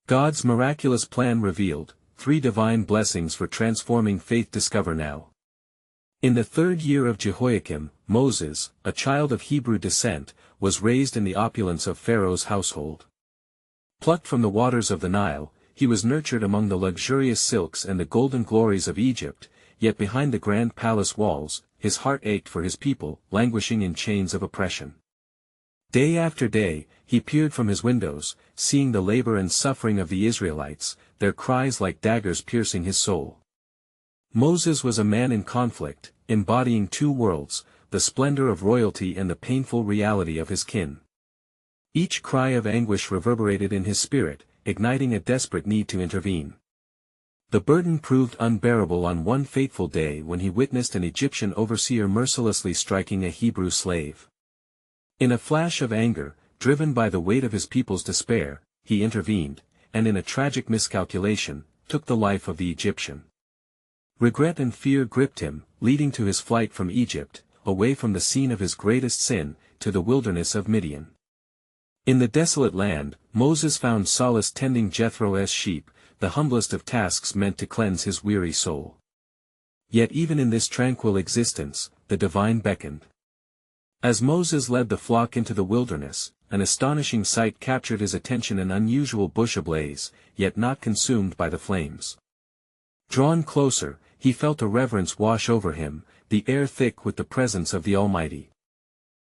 God's miraculous plan revealed, 3 divine blessings for transforming faith. Discover now. In the 3rd year of Jehoiakim, Moses, a child of Hebrew descent, was raised in the opulence of Pharaoh's household. Plucked from the waters of the Nile, he was nurtured among the luxurious silks and the golden glories of Egypt, yet behind the grand palace walls, his heart ached for his people, languishing in chains of oppression. Day after day, he peered from his windows, seeing the labor and suffering of the Israelites, their cries like daggers piercing his soul. Moses was a man in conflict, embodying 2 worlds, the splendor of royalty and the painful reality of his kin. Each cry of anguish reverberated in his spirit, igniting a desperate need to intervene. The burden proved unbearable on one fateful day when he witnessed an Egyptian overseer mercilessly striking a Hebrew slave. In a flash of anger, driven by the weight of his people's despair, he intervened, and in a tragic miscalculation, took the life of the Egyptian. Regret and fear gripped him, leading to his flight from Egypt, away from the scene of his greatest sin, to the wilderness of Midian. In the desolate land, Moses found solace tending Jethro's sheep, the humblest of tasks meant to cleanse his weary soul. Yet even in this tranquil existence, the divine beckoned. As Moses led the flock into the wilderness, an astonishing sight captured his attention: an unusual bush ablaze, yet not consumed by the flames. Drawn closer, he felt a reverence wash over him, the air thick with the presence of the Almighty.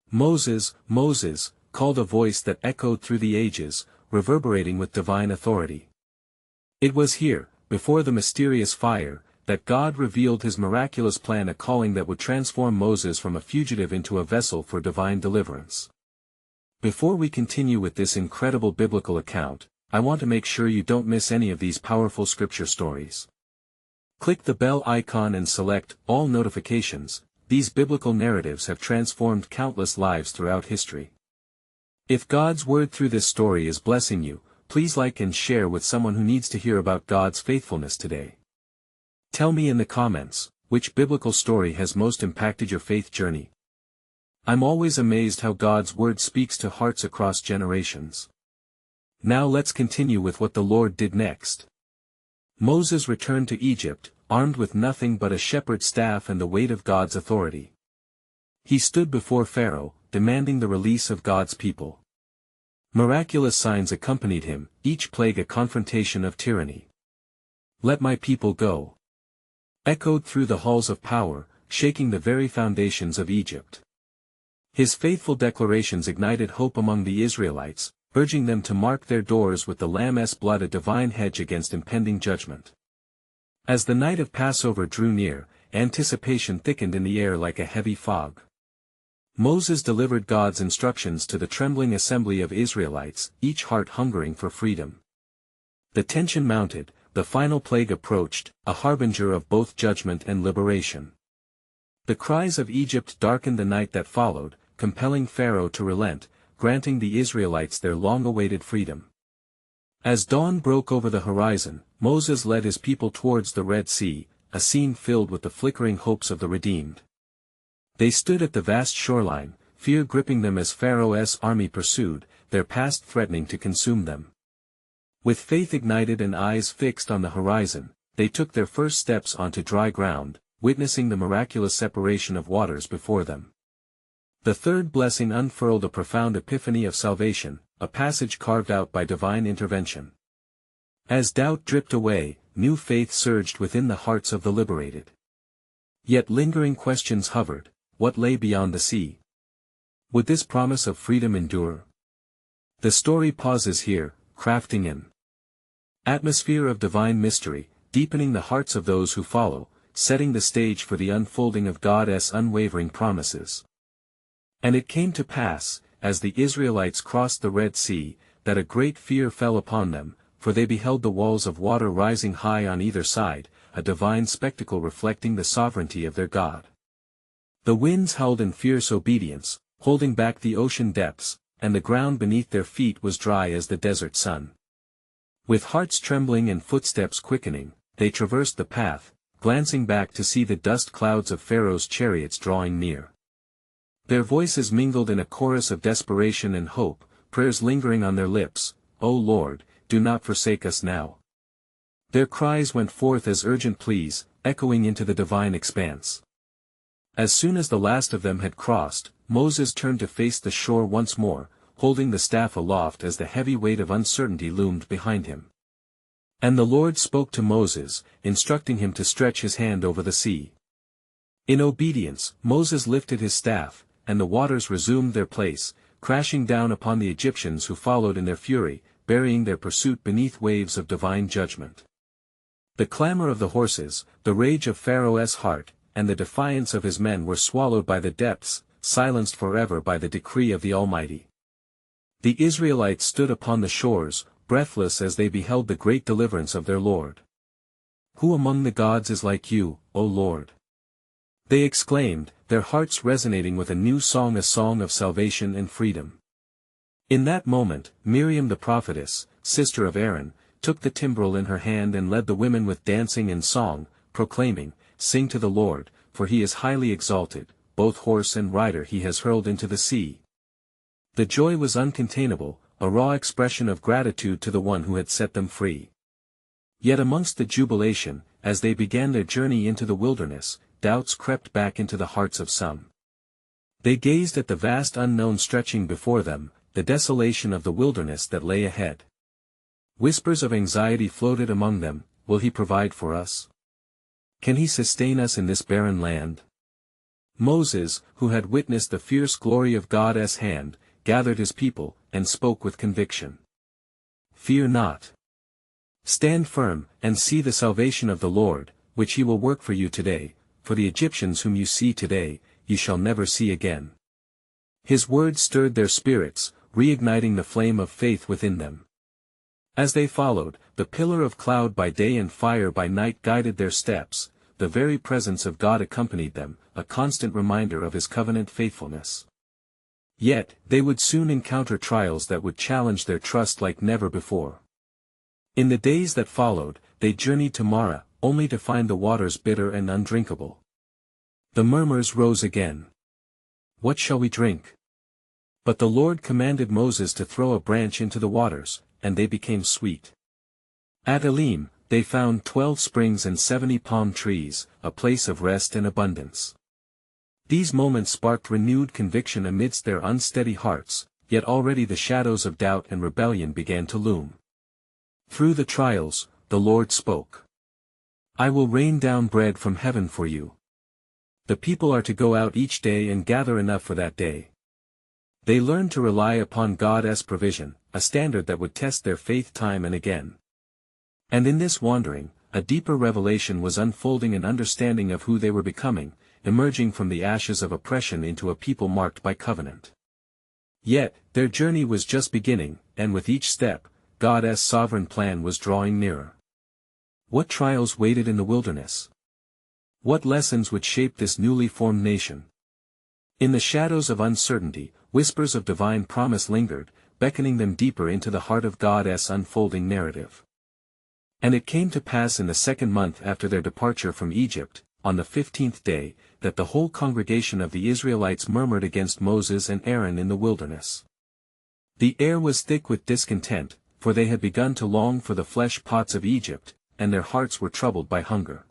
"Moses, Moses," called a voice that echoed through the ages, reverberating with divine authority. It was here, before the mysterious fire, that God revealed his miraculous plan, a calling that would transform Moses from a fugitive into a vessel for divine deliverance. Before we continue with this incredible biblical account, I want to make sure you don't miss any of these powerful scripture stories. Click the bell icon and select all notifications. These biblical narratives have transformed countless lives throughout history. If God's word through this story is blessing you, please like and share with someone who needs to hear about God's faithfulness today. Tell me in the comments, which biblical story has most impacted your faith journey? I'm always amazed how God's word speaks to hearts across generations. Now let's continue with what the Lord did next. Moses returned to Egypt, armed with nothing but a shepherd's staff and the weight of God's authority. He stood before Pharaoh, demanding the release of God's people. Miraculous signs accompanied him, each plague a confrontation of tyranny. "Let my people go," echoed through the halls of power, shaking the very foundations of Egypt. His faithful declarations ignited hope among the Israelites, urging them to mark their doors with the Lamb's blood, a divine hedge against impending judgment. As the night of Passover drew near, anticipation thickened in the air like a heavy fog. Moses delivered God's instructions to the trembling assembly of Israelites, each heart hungering for freedom. The tension mounted, the final plague approached, a harbinger of both judgment and liberation. The cries of Egypt darkened the night that followed, compelling Pharaoh to relent, granting the Israelites their long-awaited freedom. As dawn broke over the horizon, Moses led his people towards the Red Sea, a scene filled with the flickering hopes of the redeemed. They stood at the vast shoreline, fear gripping them as Pharaoh's army pursued, their past threatening to consume them. With faith ignited and eyes fixed on the horizon, they took their first steps onto dry ground, witnessing the miraculous separation of waters before them. The third blessing unfurled a profound epiphany of salvation, a passage carved out by divine intervention. As doubt dripped away, new faith surged within the hearts of the liberated. Yet lingering questions hovered: what lay beyond the sea? Would this promise of freedom endure? The story pauses here, crafting an atmosphere of divine mystery, deepening the hearts of those who follow, setting the stage for the unfolding of God's unwavering promises. And it came to pass, as the Israelites crossed the Red Sea, that a great fear fell upon them, for they beheld the walls of water rising high on either side, a divine spectacle reflecting the sovereignty of their God. The winds howled in fierce obedience, holding back the ocean depths, and the ground beneath their feet was dry as the desert sun. With hearts trembling and footsteps quickening, they traversed the path, glancing back to see the dust clouds of Pharaoh's chariots drawing near. Their voices mingled in a chorus of desperation and hope, prayers lingering on their lips: "O Lord, do not forsake us now." Their cries went forth as urgent pleas, echoing into the divine expanse. As soon as the last of them had crossed, Moses turned to face the shore once more, holding the staff aloft as the heavy weight of uncertainty loomed behind him. And the Lord spoke to Moses, instructing him to stretch his hand over the sea. In obedience, Moses lifted his staff, and the waters resumed their place, crashing down upon the Egyptians who followed in their fury, burying their pursuit beneath waves of divine judgment. The clamor of the horses, the rage of Pharaoh's heart, and the defiance of his men were swallowed by the depths, silenced forever by the decree of the Almighty. The Israelites stood upon the shores, breathless as they beheld the great deliverance of their Lord. "Who among the gods is like you, O Lord?" they exclaimed, their hearts resonating with a new song, a song of salvation and freedom. In that moment, Miriam the prophetess, sister of Aaron, took the timbrel in her hand and led the women with dancing and song, proclaiming, "Sing to the Lord, for he is highly exalted, both horse and rider he has hurled into the sea." The joy was uncontainable, a raw expression of gratitude to the one who had set them free. Yet amongst the jubilation, as they began their journey into the wilderness, doubts crept back into the hearts of some. They gazed at the vast unknown stretching before them, the desolation of the wilderness that lay ahead. Whispers of anxiety floated among them, "Will he provide for us? Can he sustain us in this barren land?" Moses, who had witnessed the fierce glory of God's hand, gathered his people, and spoke with conviction. "Fear not. Stand firm, and see the salvation of the Lord, which he will work for you today, for the Egyptians whom you see today, you shall never see again." His words stirred their spirits, reigniting the flame of faith within them. As they followed, the pillar of cloud by day and fire by night guided their steps, the very presence of God accompanied them, a constant reminder of his covenant faithfulness. Yet, they would soon encounter trials that would challenge their trust like never before. In the days that followed, they journeyed to Marah, only to find the waters bitter and undrinkable. The murmurs rose again. "What shall we drink?" But the Lord commanded Moses to throw a branch into the waters, and they became sweet. At Elim, they found 12 springs and 70 palm trees, a place of rest and abundance. These moments sparked renewed conviction amidst their unsteady hearts, yet already the shadows of doubt and rebellion began to loom. Through the trials, the Lord spoke. "I will rain down bread from heaven for you. The people are to go out each day and gather enough for that day." They learned to rely upon God's provision, a standard that would test their faith time and again. And in this wandering, a deeper revelation was unfolding, an understanding of who they were becoming, emerging from the ashes of oppression into a people marked by covenant. Yet, their journey was just beginning, and with each step, God's sovereign plan was drawing nearer. What trials waited in the wilderness? What lessons would shape this newly formed nation? In the shadows of uncertainty, whispers of divine promise lingered, beckoning them deeper into the heart of God's unfolding narrative. And it came to pass in the 2nd month after their departure from Egypt, on the 15th day, that the whole congregation of the Israelites murmured against Moses and Aaron in the wilderness. The air was thick with discontent, for they had begun to long for the flesh pots of Egypt, and their hearts were troubled by hunger.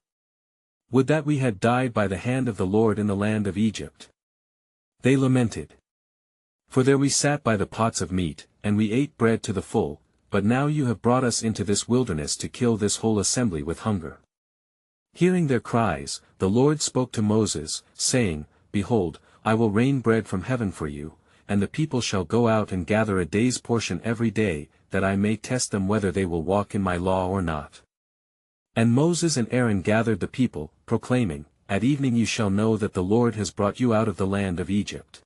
"Would that we had died by the hand of the Lord in the land of Egypt," they lamented. "For there we sat by the pots of meat, and we ate bread to the full, but now you have brought us into this wilderness to kill this whole assembly with hunger." Hearing their cries, the Lord spoke to Moses, saying, "Behold, I will rain bread from heaven for you, and the people shall go out and gather a day's portion every day, that I may test them whether they will walk in my law or not." And Moses and Aaron gathered the people, proclaiming, "At evening you shall know that the Lord has brought you out of the land of Egypt.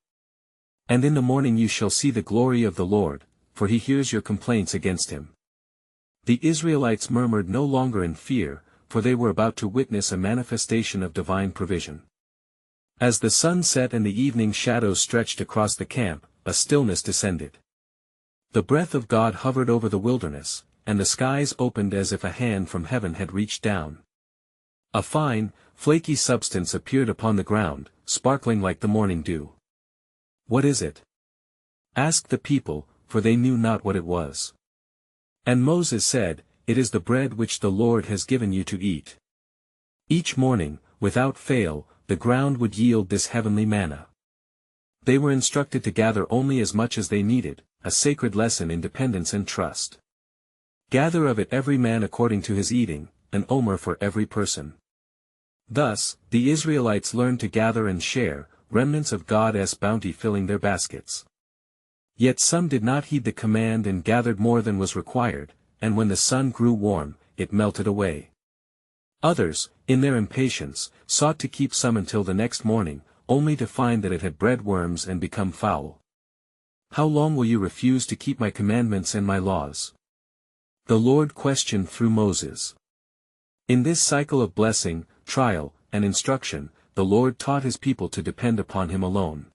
And in the morning you shall see the glory of the Lord, for he hears your complaints against him." The Israelites murmured no longer in fear, for they were about to witness a manifestation of divine provision. As the sun set and the evening shadows stretched across the camp, a stillness descended. The breath of God hovered over the wilderness, and the skies opened as if a hand from heaven had reached down. A fine, flaky substance appeared upon the ground, sparkling like the morning dew. "What is it?" asked the people, for they knew not what it was. And Moses said, "It is the bread which the Lord has given you to eat." Each morning, without fail, the ground would yield this heavenly manna. They were instructed to gather only as much as they needed, a sacred lesson in dependence and trust. Gather of it every man according to his eating, an omer for every person. Thus, the Israelites learned to gather and share, remnants of God's bounty filling their baskets. Yet some did not heed the command and gathered more than was required, and when the sun grew warm, it melted away. Others, in their impatience, sought to keep some until the next morning, only to find that it had bred worms and become foul. "How long will you refuse to keep my commandments and my laws?" the Lord questioned through Moses. In this cycle of blessing, trial, and instruction, the Lord taught his people to depend upon him alone.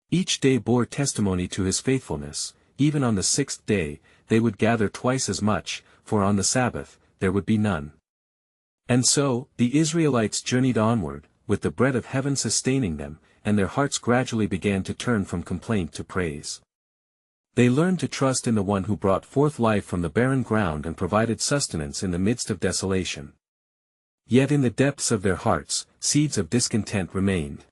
Each day bore testimony to his faithfulness. Even on the sixth day, they would gather twice as much, for on the Sabbath, there would be none. And so, the Israelites journeyed onward, with the bread of heaven sustaining them, and their hearts gradually began to turn from complaint to praise. They learned to trust in the one who brought forth life from the barren ground and provided sustenance in the midst of desolation. Yet in the depths of their hearts, seeds of discontent remained.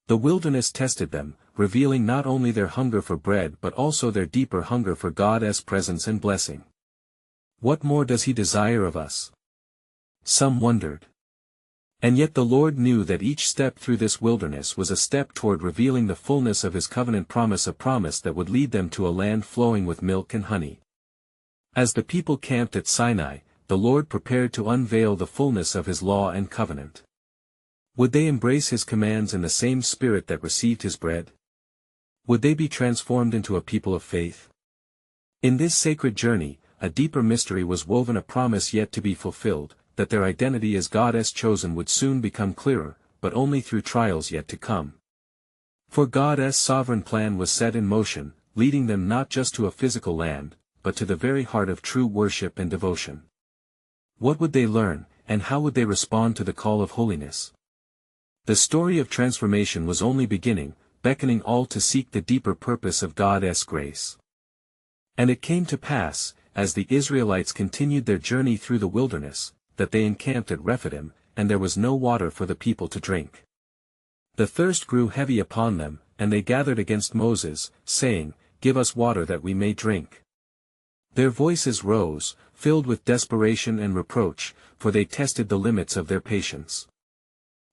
The wilderness tested them, revealing not only their hunger for bread but also their deeper hunger for God's presence and blessing. What more does he desire of us? Some wondered. And yet the Lord knew that each step through this wilderness was a step toward revealing the fullness of his covenant promise, a promise that would lead them to a land flowing with milk and honey. As the people camped at Sinai, the Lord prepared to unveil the fullness of his law and covenant. Would they embrace his commands in the same spirit that received his bread? Would they be transformed into a people of faith? In this sacred journey, a deeper mystery was woven, a promise yet to be fulfilled, that their identity as God's chosen would soon become clearer, but only through trials yet to come. For God's sovereign plan was set in motion, leading them not just to a physical land, but to the very heart of true worship and devotion. What would they learn, and how would they respond to the call of holiness? The story of transformation was only beginning, beckoning all to seek the deeper purpose of God's grace. And it came to pass, as the Israelites continued their journey through the wilderness, that they encamped at Rephidim, and there was no water for the people to drink. The thirst grew heavy upon them, and they gathered against Moses, saying, "Give us water that we may drink." Their voices rose, filled with desperation and reproach, for they tested the limits of their patience.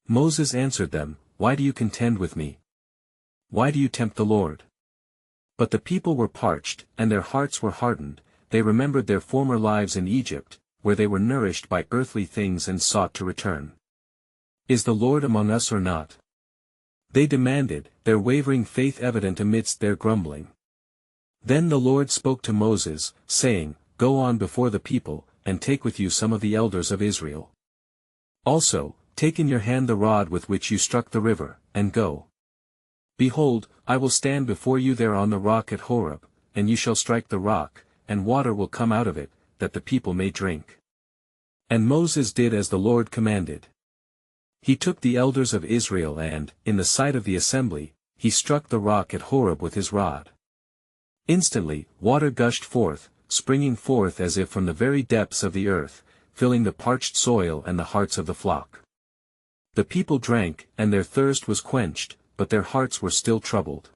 Moses answered them, "Why do you contend with me? Why do you tempt the Lord?" But the people were parched, and their hearts were hardened. They remembered their former lives in Egypt, where they were nourished by earthly things and sought to return. "Is the Lord among us or not?" they demanded, their wavering faith evident amidst their grumbling. Then the Lord spoke to Moses, saying, "Go on before the people, and take with you some of the elders of Israel. Also, take in your hand the rod with which you struck the river, and go. Behold, I will stand before you there on the rock at Horeb, and you shall strike the rock, and water will come out of it, that the people may drink." And Moses did as the Lord commanded. He took the elders of Israel and, in the sight of the assembly, he struck the rock at Horeb with his rod. Instantly, water gushed forth, springing forth as if from the very depths of the earth, filling the parched soil and the hearts of the flock. The people drank, and their thirst was quenched, but their hearts were still troubled.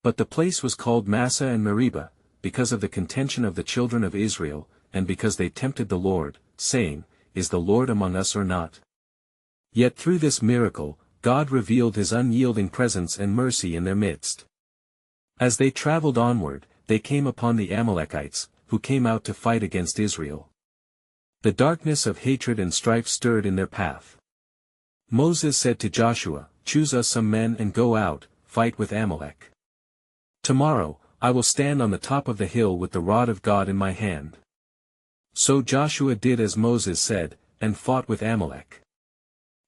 But the place was called Massah and Meribah, because of the contention of the children of Israel, and because they tempted the Lord, saying, "Is the Lord among us or not?" Yet through this miracle, God revealed his unyielding presence and mercy in their midst. As they traveled onward, they came upon the Amalekites, who came out to fight against Israel. The darkness of hatred and strife stirred in their path. Moses said to Joshua, "Choose us some men and go out, fight with Amalek. Tomorrow, I will stand on the top of the hill with the rod of God in my hand." So Joshua did as Moses said, and fought with Amalek.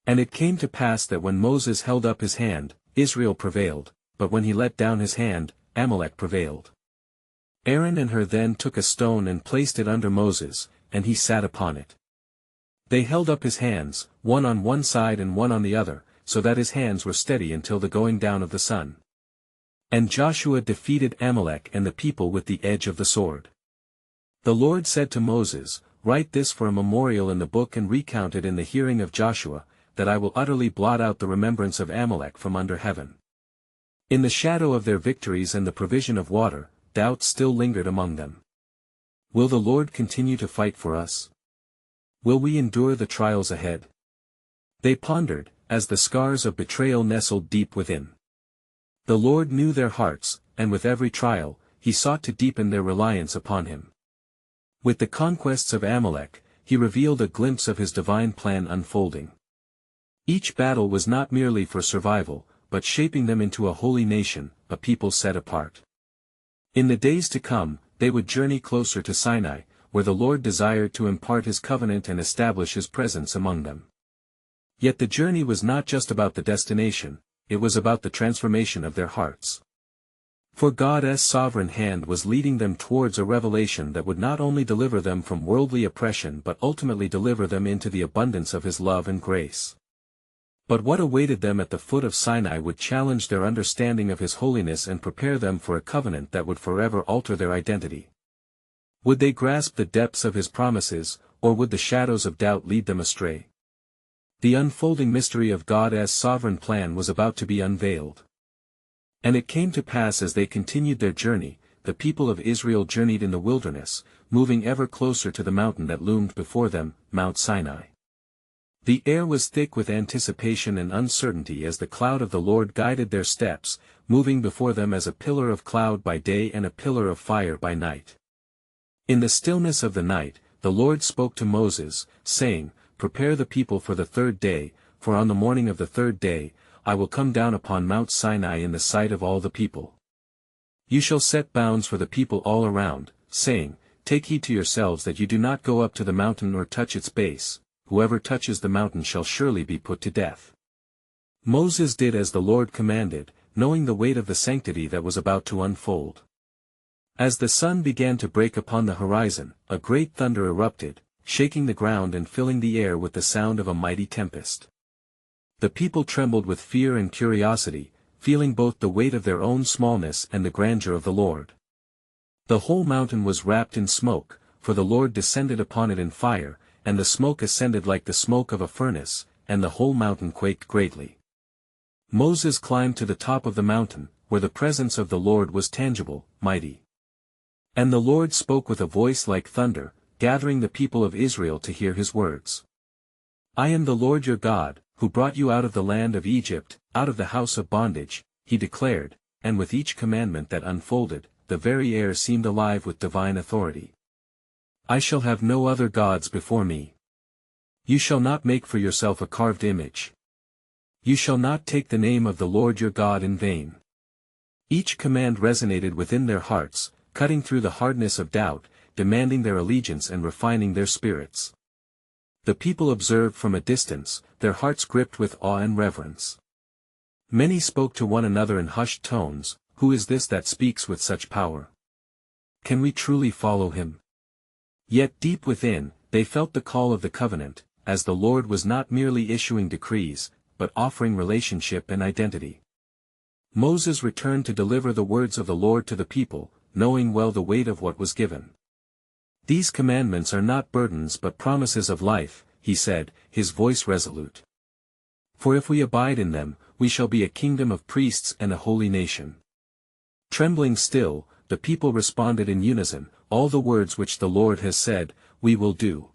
And it came to pass that when Moses held up his hand, Israel prevailed, but when he let down his hand, Amalek prevailed. Aaron and Hur then took a stone and placed it under Moses, and he sat upon it. They held up his hands, one on one side and one on the other, so that his hands were steady until the going down of the sun. And Joshua defeated Amalek and the people with the edge of the sword. The Lord said to Moses, "Write this for a memorial in the book and recount it in the hearing of Joshua, that I will utterly blot out the remembrance of Amalek from under heaven." In the shadow of their victories and the provision of water, doubt still lingered among them. Will the Lord continue to fight for us? Will we endure the trials ahead? They pondered, as the scars of betrayal nestled deep within. The Lord knew their hearts, and with every trial, he sought to deepen their reliance upon him. With the conquests of Amalek, he revealed a glimpse of his divine plan unfolding. Each battle was not merely for survival, but shaping them into a holy nation, a people set apart. In the days to come, they would journey closer to Sinai, where the Lord desired to impart his covenant and establish his presence among them. Yet the journey was not just about the destination, it was about the transformation of their hearts. For God's sovereign hand was leading them towards a revelation that would not only deliver them from worldly oppression but ultimately deliver them into the abundance of his love and grace. But what awaited them at the foot of Sinai would challenge their understanding of his holiness and prepare them for a covenant that would forever alter their identity. Would they grasp the depths of his promises, or would the shadows of doubt lead them astray? The unfolding mystery of God's sovereign plan was about to be unveiled. And it came to pass as they continued their journey, the people of Israel journeyed in the wilderness, moving ever closer to the mountain that loomed before them, Mount Sinai. The air was thick with anticipation and uncertainty as the cloud of the Lord guided their steps, moving before them as a pillar of cloud by day and a pillar of fire by night. In the stillness of the night, the Lord spoke to Moses, saying, "Prepare the people for the third day, for on the morning of the third day, I will come down upon Mount Sinai in the sight of all the people. You shall set bounds for the people all around, saying, Take heed to yourselves that you do not go up to the mountain or touch its base, whoever touches the mountain shall surely be put to death." Moses did as the Lord commanded, knowing the weight of the sanctity that was about to unfold. As the sun began to break upon the horizon, a great thunder erupted, shaking the ground and filling the air with the sound of a mighty tempest. The people trembled with fear and curiosity, feeling both the weight of their own smallness and the grandeur of the Lord. The whole mountain was wrapped in smoke, for the Lord descended upon it in fire, and the smoke ascended like the smoke of a furnace, and the whole mountain quaked greatly. Moses climbed to the top of the mountain, where the presence of the Lord was tangible, mighty. And the Lord spoke with a voice like thunder, gathering the people of Israel to hear his words. "I am the Lord your God, who brought you out of the land of Egypt, out of the house of bondage," he declared, and with each commandment that unfolded, the very air seemed alive with divine authority. "I shall have no other gods before me. You shall not make for yourself a carved image. You shall not take the name of the Lord your God in vain." Each command resonated within their hearts, cutting through the hardness of doubt, demanding their allegiance and refining their spirits. The people observed from a distance, their hearts gripped with awe and reverence. Many spoke to one another in hushed tones, "Who is this that speaks with such power? Can we truly follow him?" Yet deep within, they felt the call of the covenant, as the Lord was not merely issuing decrees, but offering relationship and identity. Moses returned to deliver the words of the Lord to the people, knowing well the weight of what was given. "These commandments are not burdens but promises of life," he said, his voice resolute. "For if we abide in them, we shall be a kingdom of priests and a holy nation." Trembling still, the people responded in unison, "All the words which the Lord has said, we will do."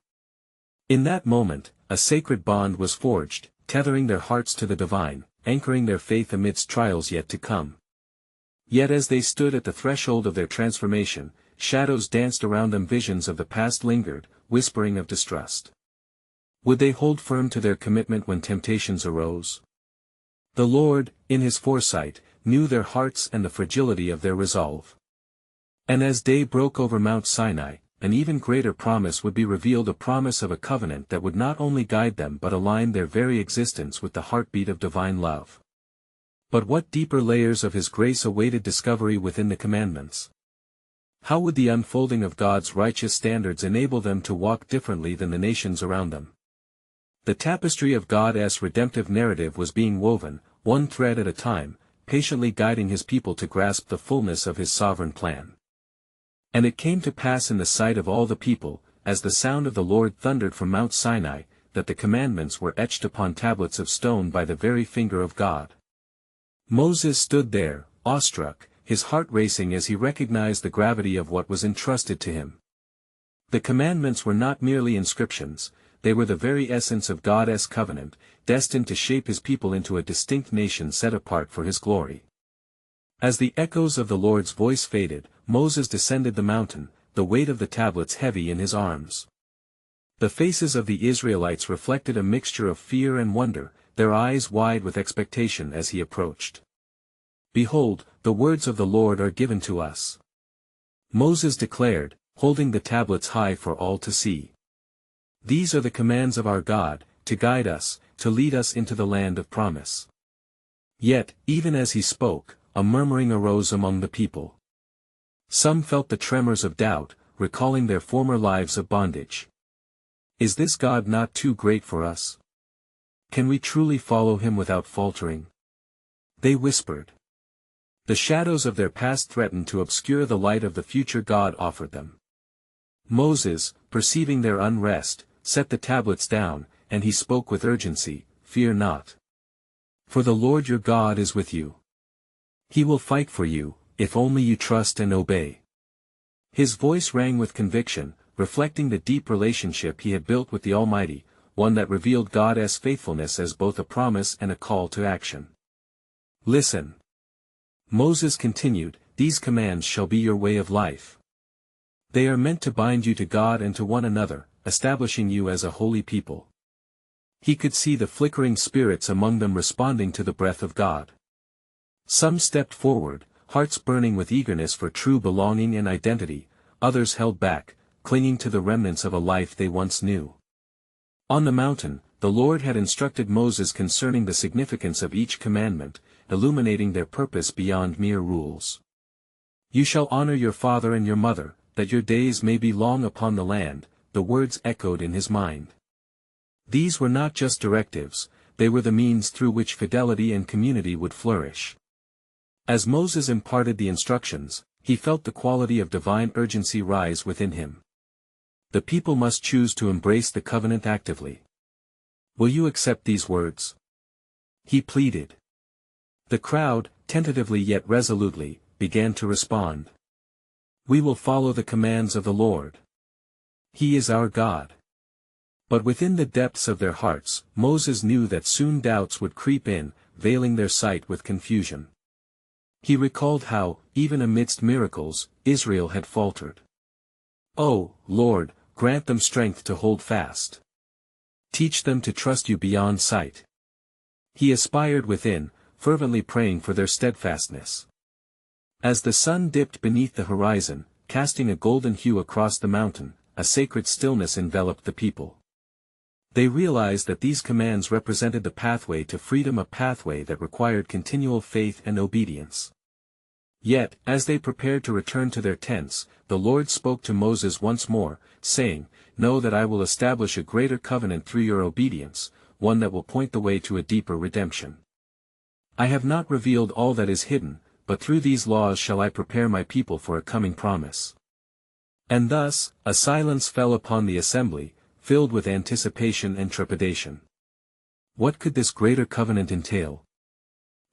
In that moment, a sacred bond was forged, tethering their hearts to the divine, anchoring their faith amidst trials yet to come. Yet as they stood at the threshold of their transformation, shadows danced around them, visions of the past lingered, whispering of distrust. Would they hold firm to their commitment when temptations arose? The Lord, in his foresight, knew their hearts and the fragility of their resolve. And as day broke over Mount Sinai, an even greater promise would be revealed, a promise of a covenant that would not only guide them but align their very existence with the heartbeat of divine love. But what deeper layers of his grace awaited discovery within the commandments? How would the unfolding of God's righteous standards enable them to walk differently than the nations around them? The tapestry of God's redemptive narrative was being woven, one thread at a time, patiently guiding his people to grasp the fullness of his sovereign plan. And it came to pass in the sight of all the people, as the sound of the Lord thundered from Mount Sinai, that the commandments were etched upon tablets of stone by the very finger of God. Moses stood there, awestruck, his heart racing as he recognized the gravity of what was entrusted to him. The commandments were not merely inscriptions, they were the very essence of God's covenant, destined to shape his people into a distinct nation set apart for his glory. As the echoes of the Lord's voice faded, Moses descended the mountain, the weight of the tablets heavy in his arms. The faces of the Israelites reflected a mixture of fear and wonder, their eyes wide with expectation as he approached. "Behold, the words of the Lord are given to us," Moses declared, holding the tablets high for all to see. "These are the commands of our God, to guide us, to lead us into the land of promise." Yet, even as he spoke, a murmuring arose among the people. Some felt the tremors of doubt, recalling their former lives of bondage. "Is this God not too great for us? Can we truly follow him without faltering?" They whispered. The shadows of their past threatened to obscure the light of the future God offered them. Moses, perceiving their unrest, set the tablets down, and he spoke with urgency, "Fear not. For the Lord your God is with you. He will fight for you, if only you trust and obey." His voice rang with conviction, reflecting the deep relationship he had built with the Almighty, one that revealed God's faithfulness as both a promise and a call to action. "Listen," Moses continued, "these commands shall be your way of life. They are meant to bind you to God and to one another, establishing you as a holy people." He could see the flickering spirits among them responding to the breath of God. Some stepped forward, hearts burning with eagerness for true belonging and identity, others held back, clinging to the remnants of a life they once knew. On the mountain, the Lord had instructed Moses concerning the significance of each commandment, illuminating their purpose beyond mere rules. "You shall honor your father and your mother, that your days may be long upon the land," the words echoed in his mind. These were not just directives, they were the means through which fidelity and community would flourish. As Moses imparted the instructions, he felt the quality of divine urgency rise within him. The people must choose to embrace the covenant actively. "Will you accept these words?" he pleaded. The crowd, tentatively yet resolutely, began to respond. "We will follow the commands of the Lord. He is our God." But within the depths of their hearts, Moses knew that soon doubts would creep in, veiling their sight with confusion. He recalled how, even amidst miracles, Israel had faltered. "Oh, Lord, grant them strength to hold fast. Teach them to trust you beyond sight." He aspired within, fervently praying for their steadfastness. As the sun dipped beneath the horizon, casting a golden hue across the mountain, a sacred stillness enveloped the people. They realized that these commands represented the pathway to freedom, a pathway that required continual faith and obedience. Yet, as they prepared to return to their tents, the Lord spoke to Moses once more, saying, "Know that I will establish a greater covenant through your obedience, one that will point the way to a deeper redemption. I have not revealed all that is hidden, but through these laws shall I prepare my people for a coming promise." And thus, a silence fell upon the assembly, filled with anticipation and trepidation. What could this greater covenant entail?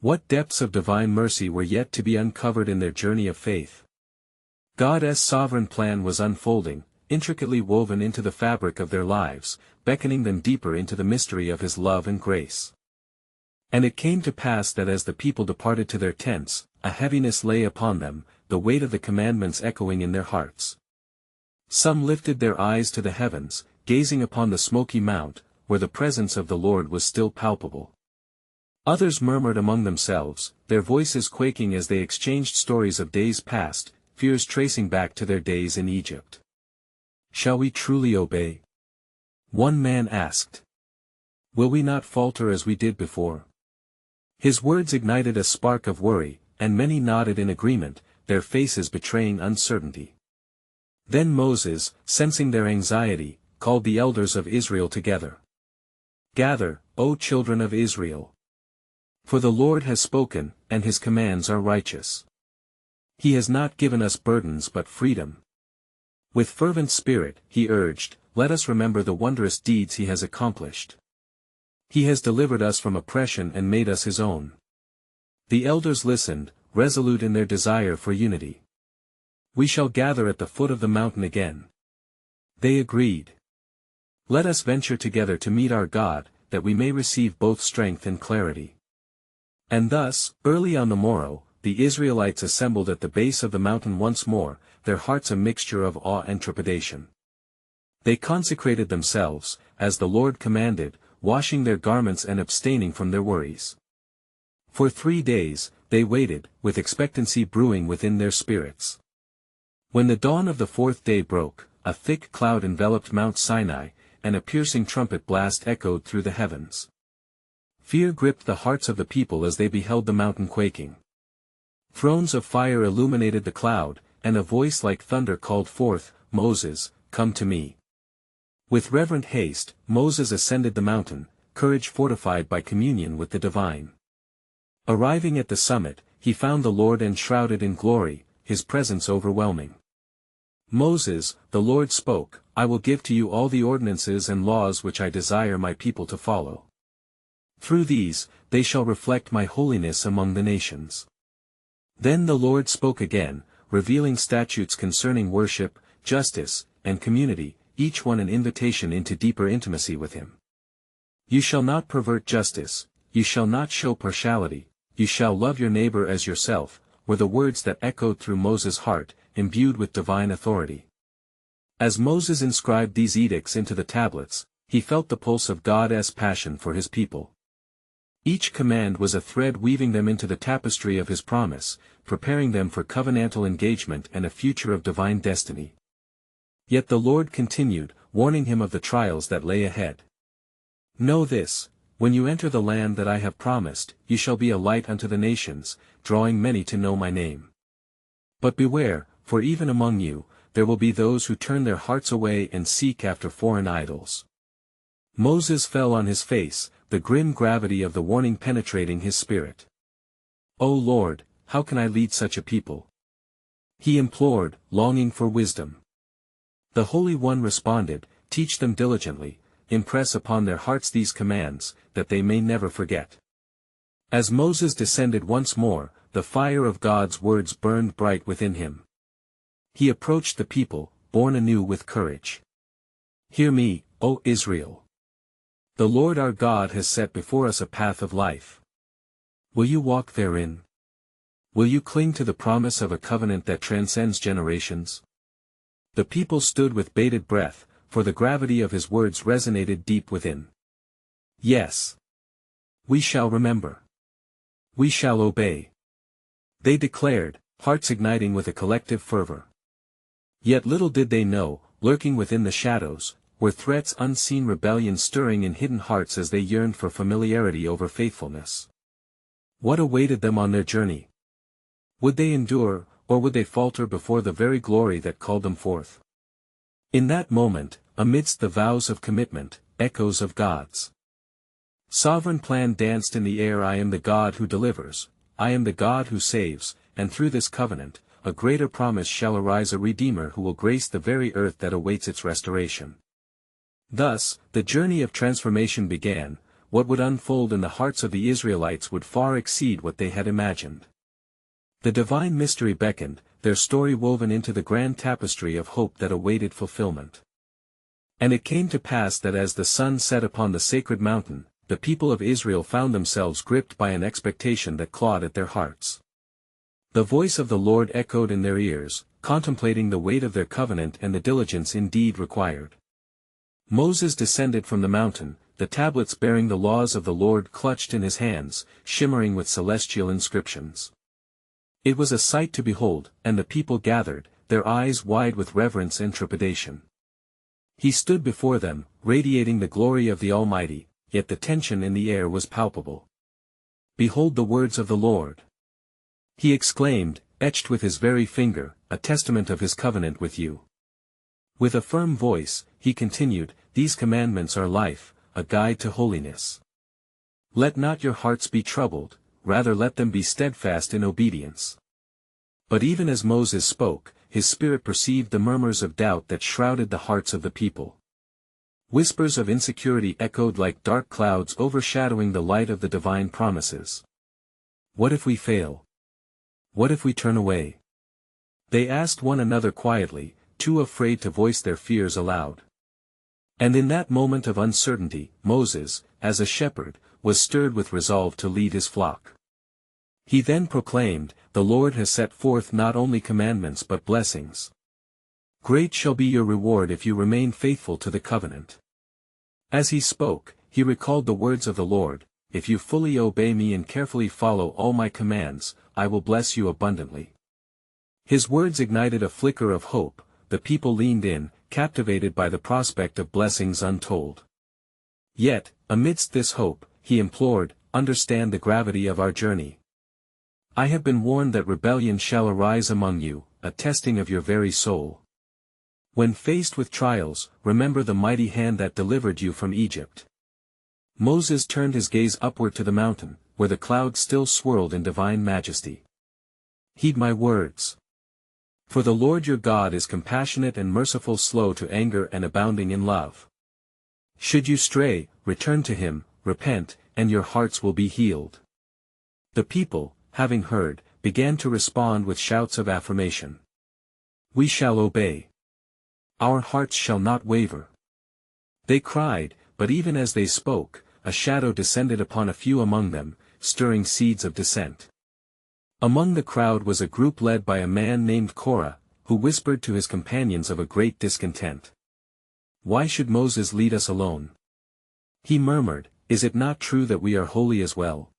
What depths of divine mercy were yet to be uncovered in their journey of faith? God's sovereign plan was unfolding, intricately woven into the fabric of their lives, beckoning them deeper into the mystery of His love and grace. And it came to pass that as the people departed to their tents, a heaviness lay upon them, the weight of the commandments echoing in their hearts. Some lifted their eyes to the heavens, gazing upon the smoky mount, where the presence of the Lord was still palpable. Others murmured among themselves, their voices quaking as they exchanged stories of days past, fears tracing back to their days in Egypt. "Shall we truly obey?" one man asked. "Will we not falter as we did before?" His words ignited a spark of worry, and many nodded in agreement, their faces betraying uncertainty. Then Moses, sensing their anxiety, called the elders of Israel together. "Gather, O children of Israel. For the Lord has spoken, and His commands are righteous. He has not given us burdens but freedom." With fervent spirit, he urged, "Let us remember the wondrous deeds he has accomplished. He has delivered us from oppression and made us his own." The elders listened, resolute in their desire for unity. "We shall gather at the foot of the mountain again." They agreed. "Let us venture together to meet our God, that we may receive both strength and clarity." And thus, early on the morrow, the Israelites assembled at the base of the mountain once more, their hearts a mixture of awe and trepidation. They consecrated themselves, as the Lord commanded, washing their garments and abstaining from their worries. For 3 days, they waited, with expectancy brewing within their spirits. When the dawn of the 4th day broke, a thick cloud enveloped Mount Sinai, and a piercing trumpet blast echoed through the heavens. Fear gripped the hearts of the people as they beheld the mountain quaking. Thrones of fire illuminated the cloud, and a voice like thunder called forth, "Moses, come to me." With reverent haste, Moses ascended the mountain, courage fortified by communion with the divine. Arriving at the summit, he found the Lord enshrouded in glory, his presence overwhelming. "Moses," the Lord spoke, "I will give to you all the ordinances and laws which I desire my people to follow. Through these, they shall reflect my holiness among the nations." Then the Lord spoke again, revealing statutes concerning worship, justice, and community, each one an invitation into deeper intimacy with him. "You shall not pervert justice, you shall not show partiality, you shall love your neighbor as yourself," were the words that echoed through Moses' heart, imbued with divine authority. As Moses inscribed these edicts into the tablets, he felt the pulse of God's passion for his people. Each command was a thread weaving them into the tapestry of his promise, preparing them for covenantal engagement and a future of divine destiny. Yet the Lord continued, warning him of the trials that lay ahead. "Know this, when you enter the land that I have promised, you shall be a light unto the nations, drawing many to know my name. But beware, for even among you, there will be those who turn their hearts away and seek after foreign idols." Moses fell on his face, the grim gravity of the warning penetrating his spirit. "O Lord, how can I lead such a people?" he implored, longing for wisdom. The Holy One responded, "Teach them diligently, impress upon their hearts these commands, that they may never forget." As Moses descended once more, the fire of God's words burned bright within him. He approached the people, born anew with courage. "Hear me, O Israel. The Lord our God has set before us a path of life. Will you walk therein? Will you cling to the promise of a covenant that transcends generations?" The people stood with bated breath, for the gravity of his words resonated deep within. "Yes. We shall remember. We shall obey," they declared, hearts igniting with a collective fervor. Yet little did they know, lurking within the shadows, were threats, unseen rebellion stirring in hidden hearts as they yearned for familiarity over faithfulness. What awaited them on their journey? Would they endure, or would they falter before the very glory that called them forth? In that moment, amidst the vows of commitment, echoes of God's sovereign plan danced in the air. "I am the God who delivers, I am the God who saves, and through this covenant, a greater promise shall arise, a Redeemer who will grace the very earth that awaits its restoration." Thus, the journey of transformation began. What would unfold in the hearts of the Israelites would far exceed what they had imagined. The divine mystery beckoned, their story woven into the grand tapestry of hope that awaited fulfillment. And it came to pass that as the sun set upon the sacred mountain, the people of Israel found themselves gripped by an expectation that clawed at their hearts. The voice of the Lord echoed in their ears, contemplating the weight of their covenant and the diligence indeed required. Moses descended from the mountain, the tablets bearing the laws of the Lord clutched in his hands, shimmering with celestial inscriptions. It was a sight to behold, and the people gathered, their eyes wide with reverence and trepidation. He stood before them, radiating the glory of the Almighty, yet the tension in the air was palpable. "Behold the words of the Lord," he exclaimed, etched with his very finger, a testament of his covenant with you. With a firm voice, he continued, "These commandments are life, a guide to holiness. Let not your hearts be troubled, rather let them be steadfast in obedience." But even as Moses spoke, his spirit perceived the murmurs of doubt that shrouded the hearts of the people. Whispers of insecurity echoed like dark clouds overshadowing the light of the divine promises. What if we fail? What if we turn away? They asked one another quietly, too afraid to voice their fears aloud. And in that moment of uncertainty, Moses, as a shepherd, was stirred with resolve to lead his flock. He then proclaimed, "The Lord has set forth not only commandments but blessings. Great shall be your reward if you remain faithful to the covenant." As he spoke, he recalled the words of the Lord, "If you fully obey me and carefully follow all my commands, I will bless you abundantly." His words ignited a flicker of hope. The people leaned in, captivated by the prospect of blessings untold. Yet, amidst this hope, he implored, "Understand the gravity of our journey. I have been warned that rebellion shall arise among you, a testing of your very soul. When faced with trials, remember the mighty hand that delivered you from Egypt." Moses turned his gaze upward to the mountain, where the clouds still swirled in divine majesty. "Heed my words. For the Lord your God is compassionate and merciful, slow to anger and abounding in love. Should you stray, return to him, repent, and your hearts will be healed." The people, having heard, began to respond with shouts of affirmation. "We shall obey. Our hearts shall not waver." They cried, but even as they spoke, a shadow descended upon a few among them, stirring seeds of dissent. Among the crowd was a group led by a man named Korah, who whispered to his companions of a great discontent. "Why should Moses lead us alone?" He murmured, "Is it not true that we are holy as well?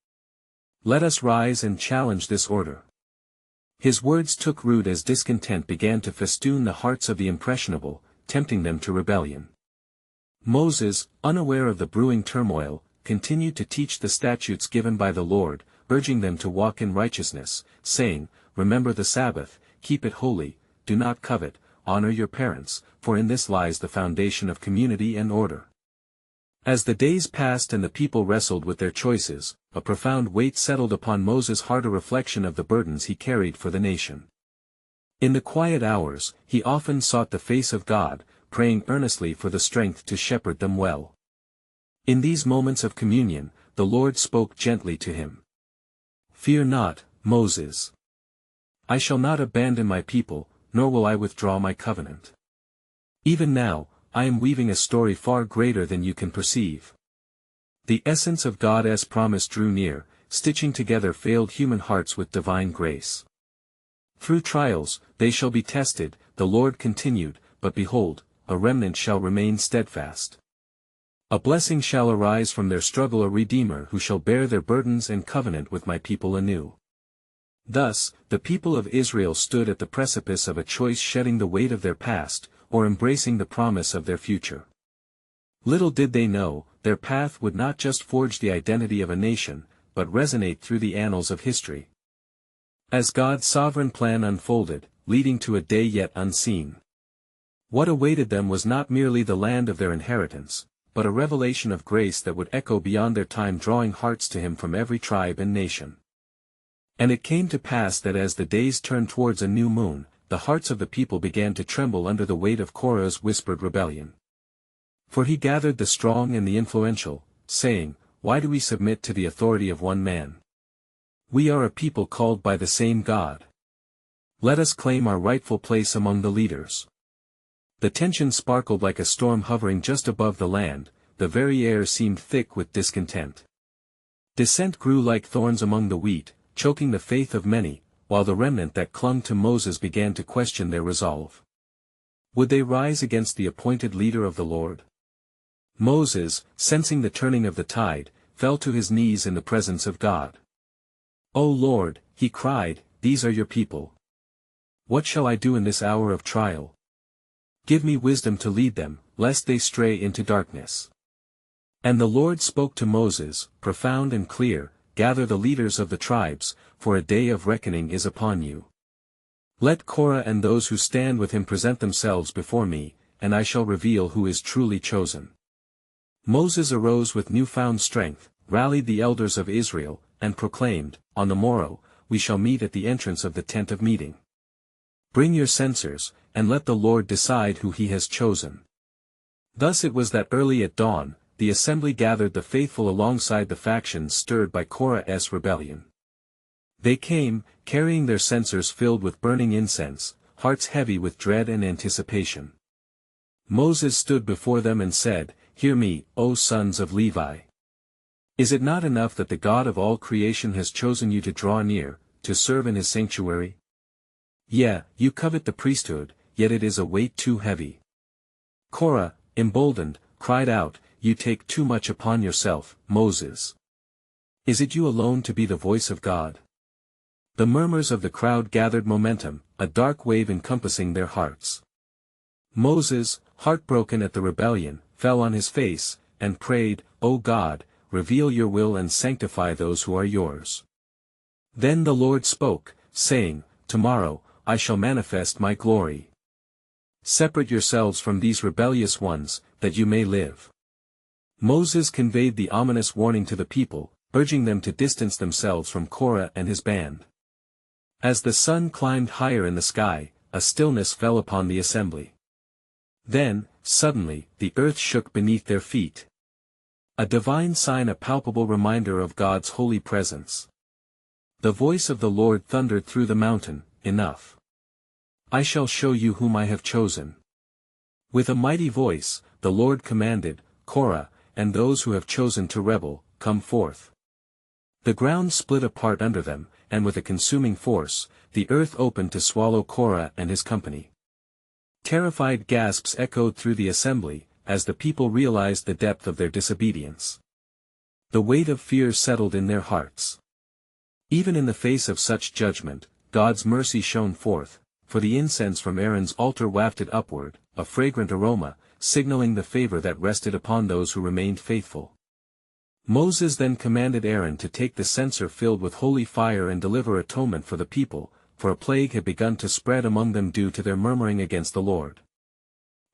Let us rise and challenge this order." His words took root as discontent began to festoon the hearts of the impressionable, tempting them to rebellion. Moses, unaware of the brewing turmoil, continued to teach the statutes given by the Lord, urging them to walk in righteousness, saying, "Remember the Sabbath, keep it holy, do not covet, honor your parents, for in this lies the foundation of community and order." As the days passed and the people wrestled with their choices, a profound weight settled upon Moses' heart, a reflection of the burdens he carried for the nation. In the quiet hours, he often sought the face of God, praying earnestly for the strength to shepherd them well. In these moments of communion, the Lord spoke gently to him. "Fear not, Moses. I shall not abandon my people, nor will I withdraw my covenant. Even now, I am weaving a story far greater than you can perceive." The essence of God as promised drew near, stitching together failed human hearts with divine grace. "Through trials, they shall be tested," the Lord continued, "but behold, a remnant shall remain steadfast. A blessing shall arise from their struggle, a Redeemer who shall bear their burdens and covenant with my people anew." Thus, the people of Israel stood at the precipice of a choice, shedding the weight of their past, or embracing the promise of their future. Little did they know, their path would not just forge the identity of a nation, but resonate through the annals of history. As God's sovereign plan unfolded, leading to a day yet unseen. What awaited them was not merely the land of their inheritance, but a revelation of grace that would echo beyond their time, drawing hearts to him from every tribe and nation. And it came to pass that as the days turned towards a new moon, the hearts of the people began to tremble under the weight of Korah's whispered rebellion. For he gathered the strong and the influential, saying, "Why do we submit to the authority of one man? We are a people called by the same God. Let us claim our rightful place among the leaders." The tension sparkled like a storm hovering just above the land, the very air seemed thick with discontent. Dissent grew like thorns among the wheat, choking the faith of many, while the remnant that clung to Moses began to question their resolve. Would they rise against the appointed leader of the Lord? Moses, sensing the turning of the tide, fell to his knees in the presence of God. "O Lord," he cried, "these are your people. What shall I do in this hour of trial? Give me wisdom to lead them, lest they stray into darkness." And the Lord spoke to Moses, profound and clear, "Gather the leaders of the tribes, for a day of reckoning is upon you. Let Korah and those who stand with him present themselves before me, and I shall reveal who is truly chosen." Moses arose with newfound strength, rallied the elders of Israel, and proclaimed, "On the morrow, we shall meet at the entrance of the tent of meeting. Bring your censers, and let the Lord decide who he has chosen." Thus it was that early at dawn, the assembly gathered the faithful alongside the factions stirred by Korah's rebellion. They came, carrying their censers filled with burning incense, hearts heavy with dread and anticipation. Moses stood before them and said, "Hear me, O sons of Levi. Is it not enough that the God of all creation has chosen you to draw near, to serve in his sanctuary? You covet the priesthood, yet it is a weight too heavy." Korah, emboldened, cried out, "You take too much upon yourself, Moses. Is it you alone to be the voice of God?" The murmurs of the crowd gathered momentum, a dark wave encompassing their hearts. Moses, heartbroken at the rebellion, fell on his face, and prayed, "O God, reveal your will and sanctify those who are yours." Then the Lord spoke, saying, "Tomorrow, I shall manifest my glory. Separate yourselves from these rebellious ones, that you may live." Moses conveyed the ominous warning to the people, urging them to distance themselves from Korah and his band. As the sun climbed higher in the sky, a stillness fell upon the assembly. Then, suddenly, the earth shook beneath their feet. A divine sign, a palpable reminder of God's holy presence. The voice of the Lord thundered through the mountain, "Enough. I shall show you whom I have chosen." With a mighty voice, the Lord commanded, "Korah, and those who have chosen to rebel, come forth." The ground split apart under them, and with a consuming force, the earth opened to swallow Korah and his company. Terrified gasps echoed through the assembly, as the people realized the depth of their disobedience. The weight of fear settled in their hearts. Even in the face of such judgment, God's mercy shone forth, for the incense from Aaron's altar wafted upward, a fragrant aroma, signaling the favor that rested upon those who remained faithful. Moses then commanded Aaron to take the censer filled with holy fire and deliver atonement for the people, for a plague had begun to spread among them due to their murmuring against the Lord.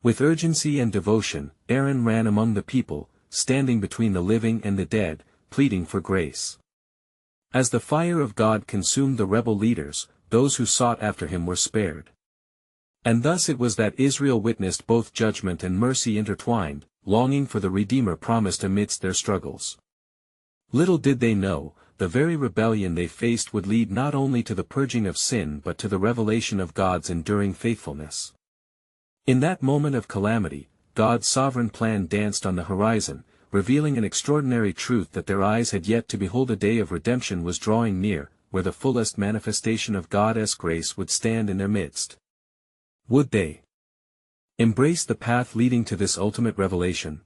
With urgency and devotion, Aaron ran among the people, standing between the living and the dead, pleading for grace. As the fire of God consumed the rebel leaders, those who sought after him were spared. And thus it was that Israel witnessed both judgment and mercy intertwined, longing for the Redeemer promised amidst their struggles. Little did they know, the very rebellion they faced would lead not only to the purging of sin but to the revelation of God's enduring faithfulness. In that moment of calamity, God's sovereign plan danced on the horizon, revealing an extraordinary truth that their eyes had yet to behold. A day of redemption was drawing near, where the fullest manifestation of God's grace would stand in their midst. Would they embrace the path leading to this ultimate revelation?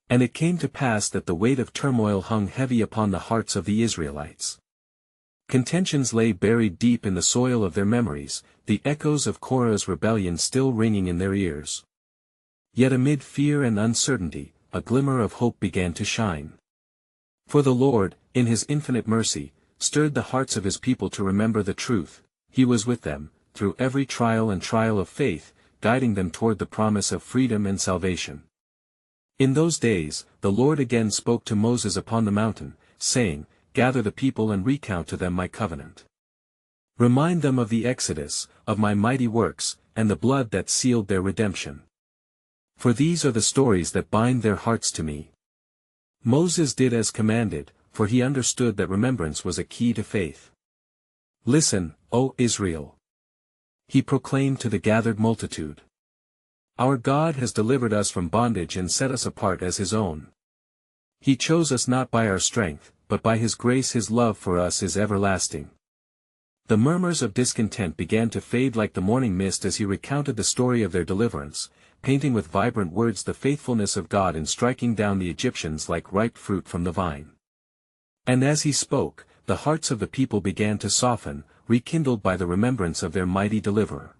And it came to pass that the weight of turmoil hung heavy upon the hearts of the Israelites. Contentions lay buried deep in the soil of their memories, the echoes of Korah's rebellion still ringing in their ears. Yet amid fear and uncertainty, a glimmer of hope began to shine. For the Lord, in his infinite mercy, stirred the hearts of his people to remember the truth. He was with them, through every trial and trial of faith, guiding them toward the promise of freedom and salvation. In those days, the Lord again spoke to Moses upon the mountain, saying, "Gather the people and recount to them my covenant. Remind them of the Exodus, of my mighty works, and the blood that sealed their redemption. For these are the stories that bind their hearts to me." Moses did as commanded, for he understood that remembrance was a key to faith. "Listen, O Israel," he proclaimed to the gathered multitude. "Our God has delivered us from bondage and set us apart as his own. He chose us not by our strength, but by his grace. His love for us is everlasting." The murmurs of discontent began to fade like the morning mist as he recounted the story of their deliverance, painting with vibrant words the faithfulness of God in striking down the Egyptians like ripe fruit from the vine. And as he spoke, the hearts of the people began to soften, rekindled by the remembrance of their mighty deliverer.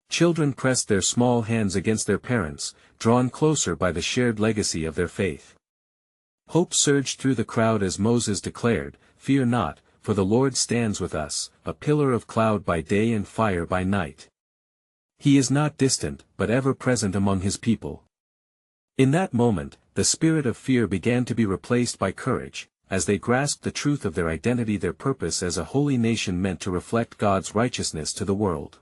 Children pressed their small hands against their parents, drawn closer by the shared legacy of their faith. Hope surged through the crowd as Moses declared, "Fear not, for the Lord stands with us, a pillar of cloud by day and fire by night. He is not distant, but ever present among his people." In that moment, the spirit of fear began to be replaced by courage, as they grasped the truth of their identity, their purpose as a holy nation meant to reflect God's righteousness to the world.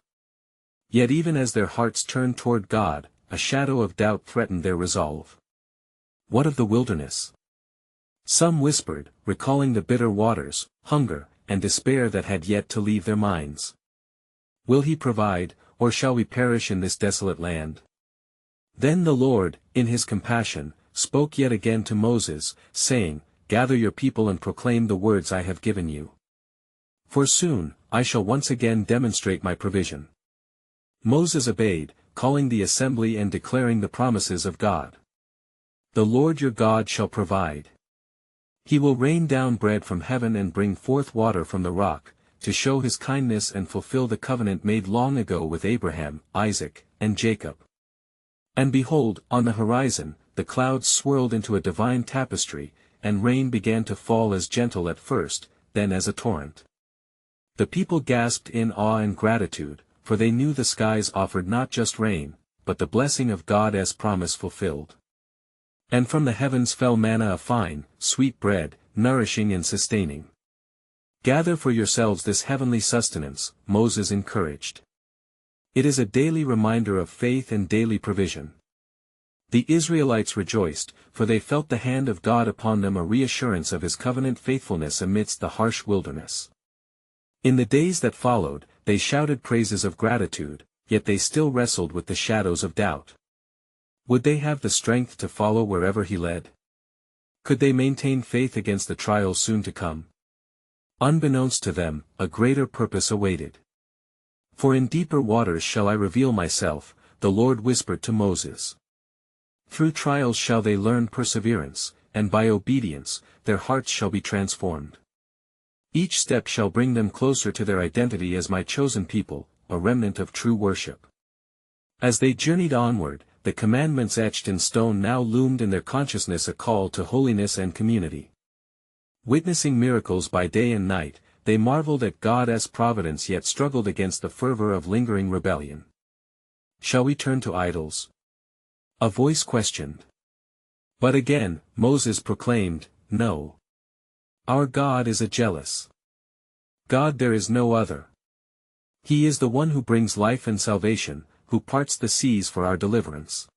Yet even as their hearts turned toward God, a shadow of doubt threatened their resolve. What of the wilderness? Some whispered, recalling the bitter waters, hunger, and despair that had yet to leave their minds. Will he provide, or shall we perish in this desolate land? Then the Lord, in his compassion, spoke yet again to Moses, saying, Gather your people and proclaim the words I have given you. For soon, I shall once again demonstrate my provision. Moses obeyed, calling the assembly and declaring the promises of God. The Lord your God shall provide. He will rain down bread from heaven and bring forth water from the rock, to show his kindness and fulfill the covenant made long ago with Abraham, Isaac, and Jacob. And behold, on the horizon, the clouds swirled into a divine tapestry, and rain began to fall as gentle at first, then as a torrent. The people gasped in awe and gratitude, for they knew the skies offered not just rain, but the blessing of God as promise fulfilled. And from the heavens fell manna, a fine, sweet bread, nourishing and sustaining. Gather for yourselves this heavenly sustenance, Moses encouraged. It is a daily reminder of faith and daily provision. The Israelites rejoiced, for they felt the hand of God upon them, a reassurance of his covenant faithfulness amidst the harsh wilderness. In the days that followed, they shouted praises of gratitude, yet they still wrestled with the shadows of doubt. Would they have the strength to follow wherever he led? Could they maintain faith against the trials soon to come? Unbeknownst to them, a greater purpose awaited. For in deeper waters shall I reveal myself, the Lord whispered to Moses. Through trials shall they learn perseverance, and by obedience, their hearts shall be transformed. Each step shall bring them closer to their identity as my chosen people, a remnant of true worship. As they journeyed onward, the commandments etched in stone now loomed in their consciousness, a call to holiness and community. Witnessing miracles by day and night, they marveled at God's providence, yet struggled against the fervor of lingering rebellion. Shall we turn to idols? A voice questioned. But again, Moses proclaimed, No. Our God is a jealous God, there is no other. He is the one who brings life and salvation, who parts the seas for our deliverance.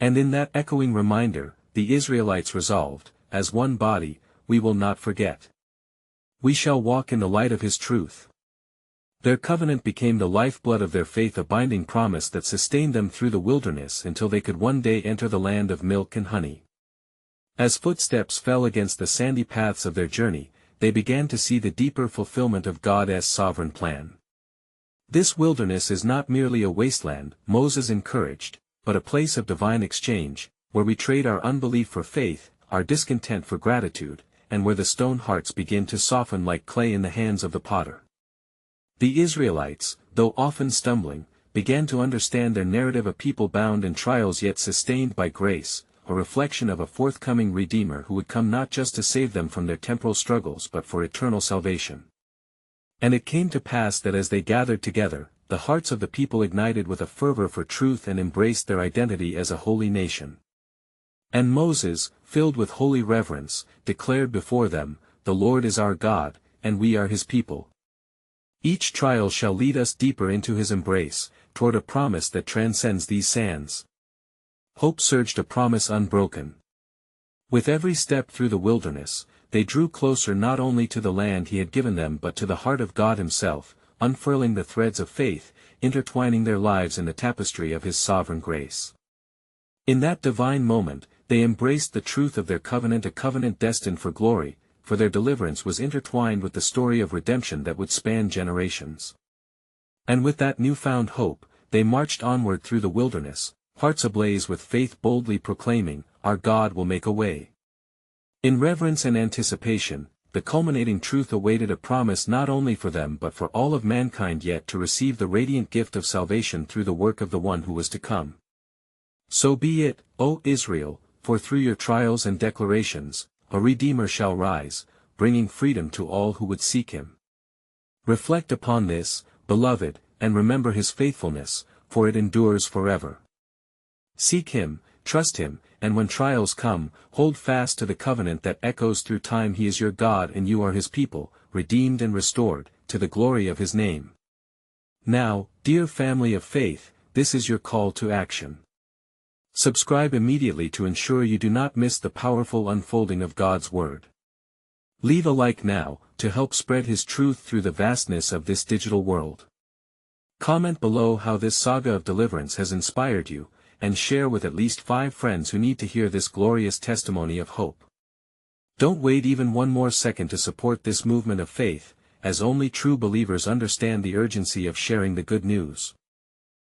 And in that echoing reminder, the Israelites resolved, as one body, we will not forget. We shall walk in the light of his truth. Their covenant became the lifeblood of their faith, a binding promise that sustained them through the wilderness until they could one day enter the land of milk and honey. As footsteps fell against the sandy paths of their journey, they began to see the deeper fulfillment of God's sovereign plan. This wilderness is not merely a wasteland, Moses encouraged, but a place of divine exchange, where we trade our unbelief for faith, our discontent for gratitude, and where the stone hearts begin to soften like clay in the hands of the potter. The Israelites, though often stumbling, began to understand their narrative, a people bound in trials yet sustained by grace, a reflection of a forthcoming Redeemer who would come not just to save them from their temporal struggles but for eternal salvation. And it came to pass that as they gathered together, the hearts of the people ignited with a fervor for truth and embraced their identity as a holy nation. And Moses, filled with holy reverence, declared before them, The Lord is our God, and we are his people. Each trial shall lead us deeper into his embrace, toward a promise that transcends these sands. Hope surged, a promise unbroken. With every step through the wilderness, they drew closer not only to the land he had given them but to the heart of God himself, unfurling the threads of faith, intertwining their lives in the tapestry of his sovereign grace. In that divine moment, they embraced the truth of their covenant, a covenant destined for glory, for their deliverance was intertwined with the story of redemption that would span generations. And with that newfound hope, they marched onward through the wilderness, hearts ablaze with faith, boldly proclaiming, Our God will make a way. In reverence and anticipation, the culminating truth awaited, a promise not only for them but for all of mankind yet to receive the radiant gift of salvation through the work of the one who was to come. So be it, O Israel, for through your trials and declarations, a Redeemer shall rise, bringing freedom to all who would seek him. Reflect upon this, beloved, and remember his faithfulness, for it endures forever. Seek him, trust him, and when trials come, hold fast to the covenant that echoes through time. He is your God and you are his people, redeemed and restored, to the glory of his name. Now, dear family of faith, this is your call to action. Subscribe immediately to ensure you do not miss the powerful unfolding of God's Word. Leave a like now, to help spread His truth through the vastness of this digital world. Comment below how this saga of deliverance has inspired you, and share with at least 5 friends who need to hear this glorious testimony of hope. Don't wait even one more second to support this movement of faith, as only true believers understand the urgency of sharing the good news.